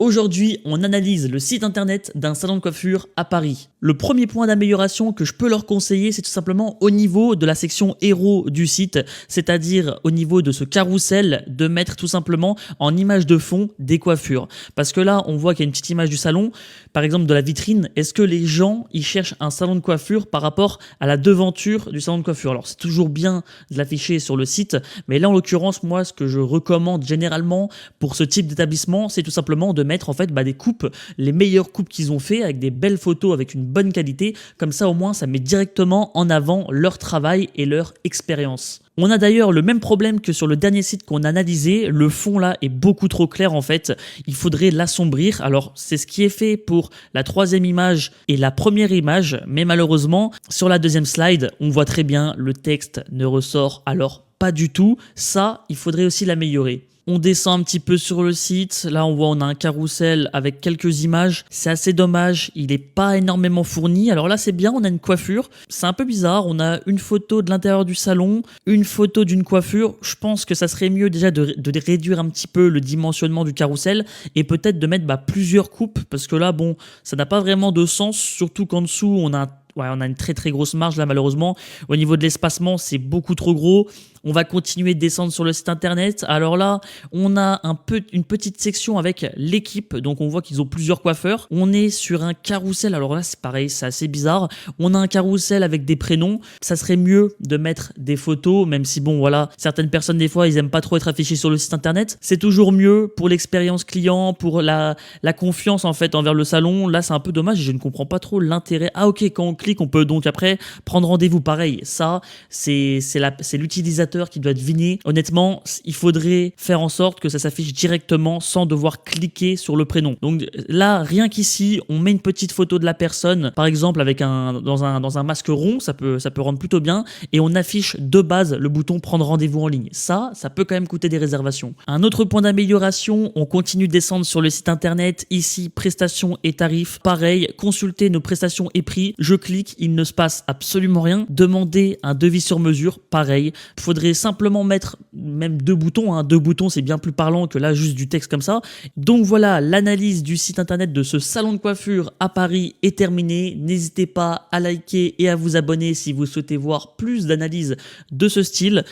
Aujourd'hui, on analyse le site internet d'un salon de coiffure à Paris. Le premier point d'amélioration que je peux leur conseiller, c'est tout simplement au niveau de la section héros du site, c'est-à-dire au niveau de ce carrousel, de mettre tout simplement en image de fond des coiffures. Parce que là, on voit qu'il y a une petite image du salon, par exemple de la vitrine. Est-ce que les gens, ils cherchent un salon de coiffure par rapport à la devanture du salon de coiffure? Alors, c'est toujours bien de l'afficher sur le site, mais là, en l'occurrence, moi, ce que je recommande généralement pour ce type d'établissement, c'est tout simplement de mettre en fait des coupes, les meilleures coupes qu'ils ont fait avec des belles photos, avec une bonne qualité. Comme ça, au moins, ça met directement en avant leur travail et leur expérience. On a d'ailleurs le même problème que sur le dernier site qu'on a analysé. Le fond là est beaucoup trop clair en fait. Il faudrait l'assombrir. Alors c'est ce qui est fait pour la troisième image et la première image. Mais malheureusement, sur la deuxième slide, on voit très bien le texte ne ressort alors pas du tout. Ça, il faudrait aussi l'améliorer. On descend un petit peu sur le site. Là, on a un carrousel avec quelques images. C'est assez dommage. Il n'est pas énormément fourni. Alors là, c'est bien. On a une coiffure. C'est un peu bizarre. On a une photo de l'intérieur du salon, une photo d'une coiffure. Je pense que ça serait mieux déjà de réduire un petit peu le dimensionnement du carrousel et peut-être de mettre plusieurs coupes parce que là, bon, ça n'a pas vraiment de sens. Surtout qu'en dessous, on a une très très grosse marge là malheureusement. Au niveau de l'espacement, c'est beaucoup trop gros. On va continuer de descendre sur le site internet. Alors là, on a une petite section avec l'équipe. Donc on voit qu'ils ont plusieurs coiffeurs. On est sur un carrousel. Alors là, c'est pareil, c'est assez bizarre. On a un carrousel avec des prénoms. Ça serait mieux de mettre des photos, même si bon voilà, certaines personnes des fois, ils aiment pas trop être affichés sur le site internet. C'est toujours mieux pour l'expérience client, pour la confiance en fait envers le salon. Là, c'est un peu dommage et je ne comprends pas trop l'intérêt. Ah ok, quand on clique, on peut donc après prendre rendez-vous. Pareil, ça, c'est l'utilisateur qui doit deviner. Honnêtement, il faudrait faire en sorte que ça s'affiche directement sans devoir cliquer sur le prénom. Donc là, rien qu'ici, on met une petite photo de la personne, par exemple avec dans un masque rond, ça peut rendre plutôt bien, et on affiche de base le bouton prendre rendez-vous en ligne. Ça peut quand même coûter des réservations. Un autre point d'amélioration, on continue de descendre sur le site internet. Ici, prestations et tarifs. Pareil, consulter nos prestations et prix. Je clique, il ne se passe absolument rien. Demander un devis sur mesure. Pareil, faudrait simplement mettre même deux boutons. Deux boutons, c'est bien plus parlant que là juste du texte comme ça. Donc voilà, l'analyse du site internet de ce salon de coiffure à Paris est terminée. N'hésitez pas à liker et à vous abonner si vous souhaitez voir plus d'analyses de ce style.